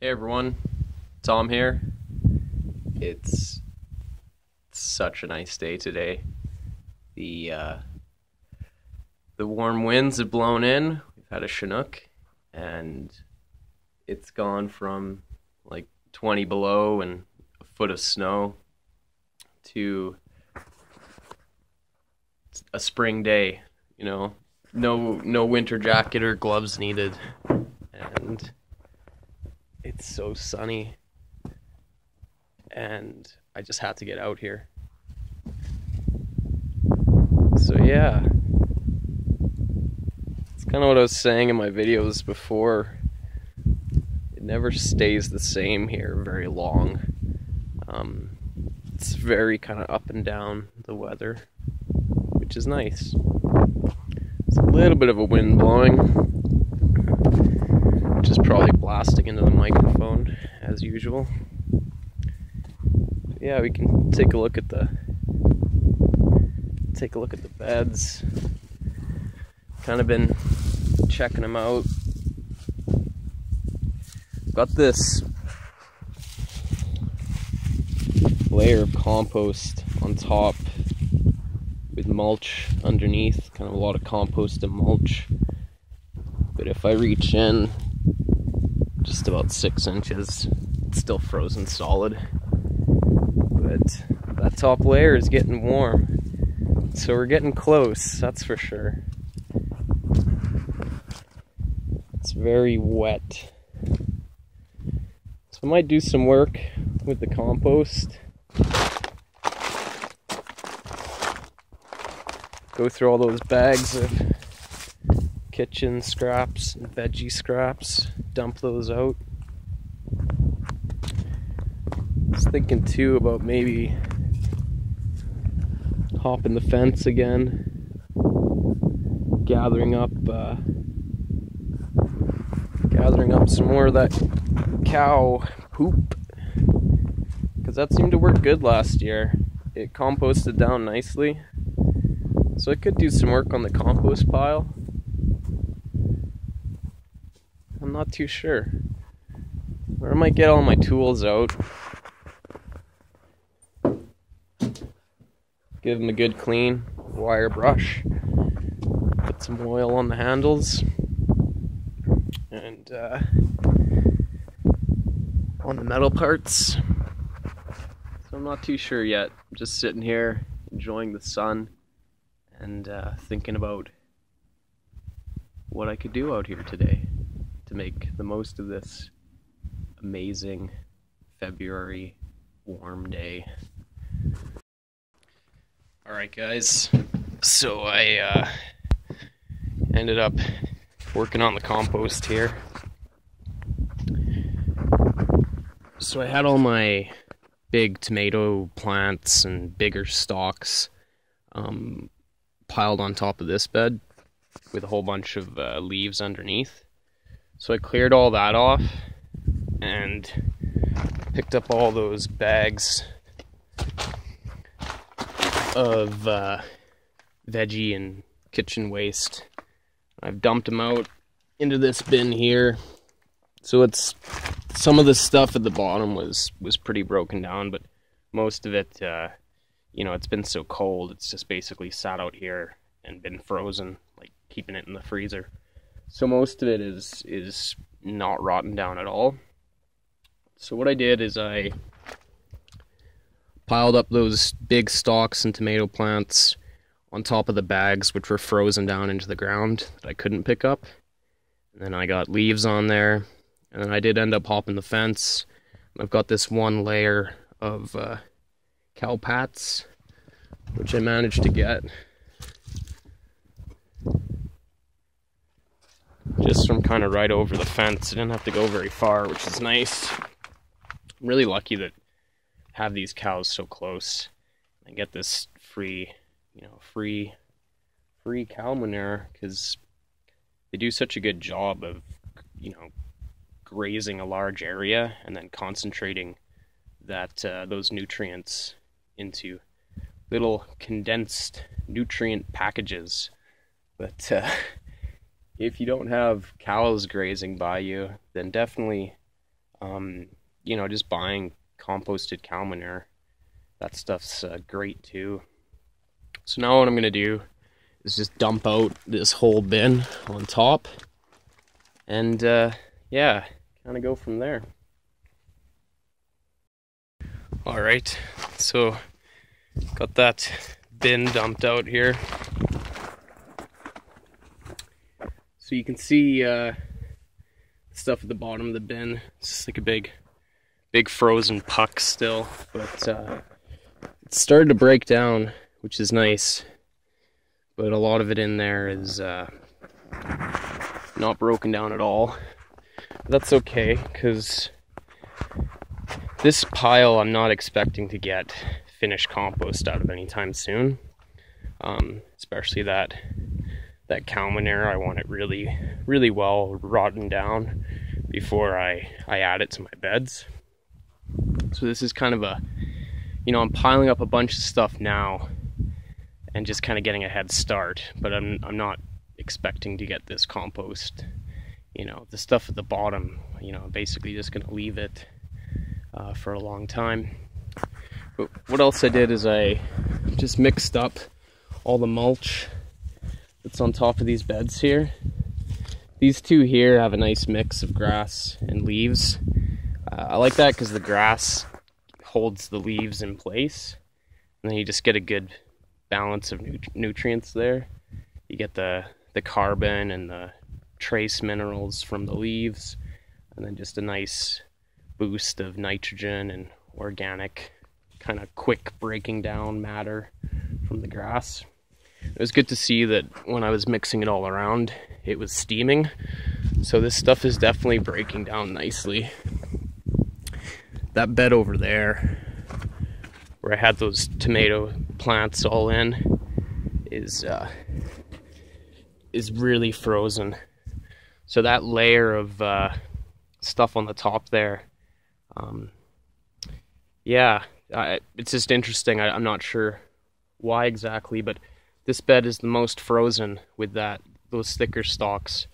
Hey everyone, Tom here. It's such a nice day today. The uh, the warm winds have blown in. We've had a Chinook, and it's gone from like 20 below and a foot of snow to a spring day. No winter jacket or gloves needed, and it's so sunny, and I just had to get out here. So yeah, it's kind of what I was saying in my videos before. It never stays the same here very long. It's very kind of up and down, the weather, which is nice. It's a little bit of a wind blowing, which is probably blasting into the microphone as usual. But yeah, we can take a look at the beds. Kind of been checking them out. Got this layer of compost on top with mulch underneath, kind of a lot of compost and mulch. But if I reach in just about 6 inches, it's still frozen solid. But that top layer is getting warm, so we're getting close, that's for sure. It's very wet. So I might do some work with the compost. Go through all those bags of kitchen scraps and veggie scraps, dump those out. I was thinking too about maybe hopping the fence again, gathering up some more of that cow poop, because that seemed to work good last year. It composted down nicely, so I could do some work on the compost pile. I'm not too sure. Or I might get all my tools out, give them a good clean, wire brush, put some oil on the handles, and on the metal parts. So I'm not too sure yet. I'm just sitting here enjoying the sun and thinking about what I could do out here today to make the most of this amazing February warm day. Alright guys, so I ended up working on the compost here. So I had all my big tomato plants and bigger stalks piled on top of this bed with a whole bunch of leaves underneath. So I cleared all that off and picked up all those bags of veggie and kitchen waste. I've dumped them out into this bin here. So it's some of the stuff at the bottom was pretty broken down, but most of it, it's been so cold, it's just basically sat out here and been frozen, like keeping it in the freezer. So most of it is not rotten down at all. So what I did is I piled up those big stalks and tomato plants on top of the bags, which were frozen down into the ground that I couldn't pick up. And then I got leaves on there. And then I did end up hopping the fence. I've got this one layer of cow pats, which I managed to get just from kind of right over the fence. I didn't have to go very far, which is nice. I'm really lucky that I have these cows so close. I get this free cow manure, because they do such a good job of, grazing a large area and then concentrating those nutrients into little condensed nutrient packages. But if you don't have cows grazing by you, then definitely You know, just buying composted cow manure, that stuff's great too. So now what I'm gonna do is just dump out this whole bin on top, and yeah, kind of go from there. All right, so got that bin dumped out here. So you can see stuff at the bottom of the bin. It's just like a big frozen puck still, but it started to break down, which is nice. But a lot of it in there is not broken down at all. That's okay, because this pile I'm not expecting to get finished compost out of anytime soon. Especially that cow manure. I want it really well rotten down before I add it to my beds. So this is kind of a, you know, I'm piling up a bunch of stuff now and just kind of getting a head start, but I'm not expecting to get this compost. You know, the stuff at the bottom, you know, I'm basically just gonna leave it for a long time. But what else I did is I just mixed up all the mulch that's on top of these beds here. These two here have a nice mix of grass and leaves. I like that because the grass holds the leaves in place, and then you just get a good balance of nutrients there. You get the carbon and the trace minerals from the leaves, and then just a nice boost of nitrogen and organic, kind of quick breaking down matter from the grass. It was good to see that when I was mixing it all around, it was steaming. So this stuff is definitely breaking down nicely. That bed over there, where I had those tomato plants all in, is really frozen. So that layer of stuff on the top there, yeah, it's just interesting. I'm not sure why exactly, but this bed is the most frozen with those thicker stalks.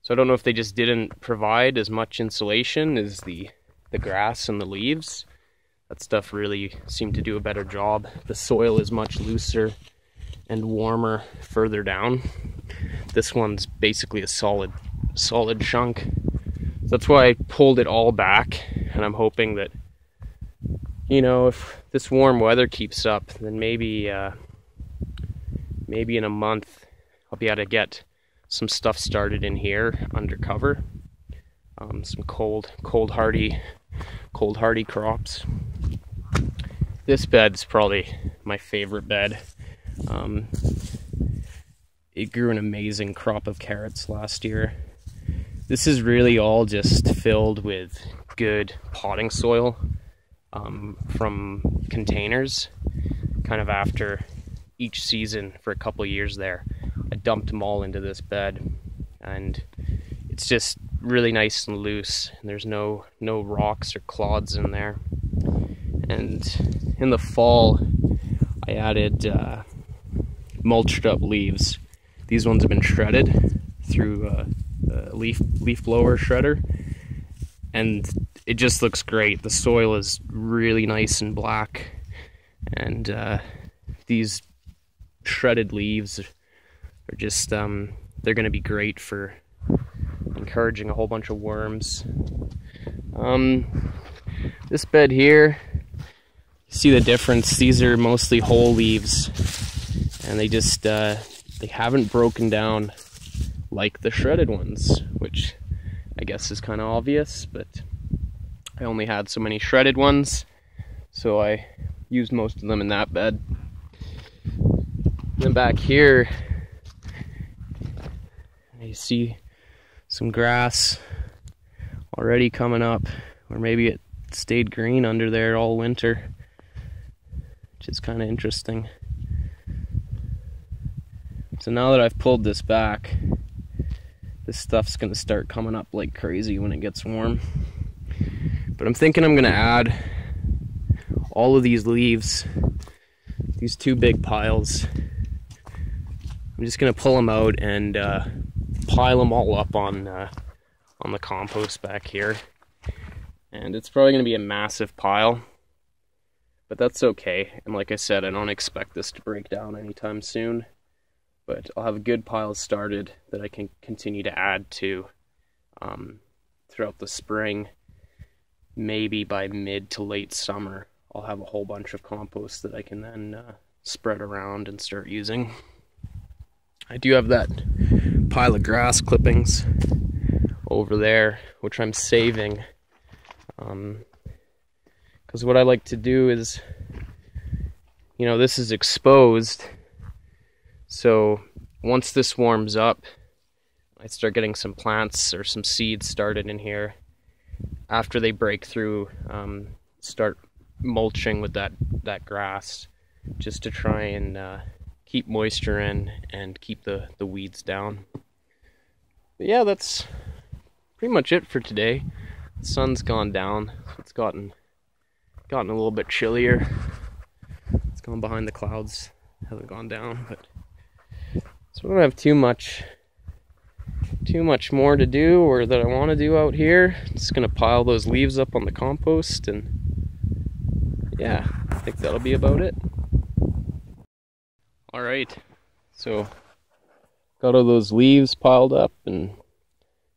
So I don't know if they just didn't provide as much insulation as the grass and the leaves. That stuff really seemed to do a better job. The soil is much looser and warmer further down. This one's basically a solid chunk. That's why I pulled it all back, and I'm hoping that, you know, if this warm weather keeps up, then maybe in a month I'll be able to get some stuff started in here under cover. Some cold hardy crops. This bed's probably my favorite bed. It grew an amazing crop of carrots last year. This is really all just filled with good potting soil from containers. Kind of after each season for a couple of years there, I dumped them all into this bed, and it's just really nice and loose, and there's no rocks or clods in there. And in the fall, I added mulched up leaves. These ones have been shredded through a leaf blower shredder, and it just looks great. The soil is really nice and black, and these shredded leaves are just they're going to be great for encouraging a whole bunch of worms. This bed here, you see the difference. These are mostly whole leaves, and they just they haven't broken down like the shredded ones, which I guess is kind of obvious, but I only had so many shredded ones, so I used most of them in that bed. And then back here, you see some grass already coming up, or maybe it stayed green under there all winter, which is kind of interesting. So now that I've pulled this back, this stuff's gonna start coming up like crazy when it gets warm. But I'm thinking I'm gonna add all of these leaves, these two big piles. I'm just gonna pull them out and pile them all up on the compost back here. And it's probably going to be a massive pile, but that's okay. And like I said, I don't expect this to break down anytime soon, but I'll have a good pile started that I can continue to add to throughout the spring. Maybe by mid to late summer, I'll have a whole bunch of compost that I can then spread around and start using. I do have that pile of grass clippings over there, which I'm saving. Because what I like to do is, you know, this is exposed, so once this warms up, I start getting some plants or some seeds started in here. After they break through, start mulching with that grass, just to try and keep moisture in and keep the weeds down. But yeah, that's pretty much it for today. The sun's gone down. It's gotten a little bit chillier. It's gone behind the clouds. Hasn't gone down, but so I don't have too much more to do or that I want to do out here. Just gonna pile those leaves up on the compost, and yeah, I think that'll be about it. All right, so got all those leaves piled up and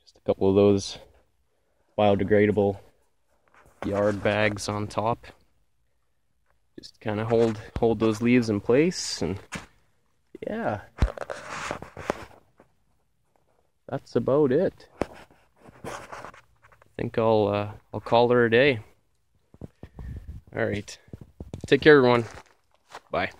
just a couple of those biodegradable yard bags on top. Just kind of hold those leaves in place, and yeah, that's about it. I think I'll call her a day. All right, take care, everyone. Bye.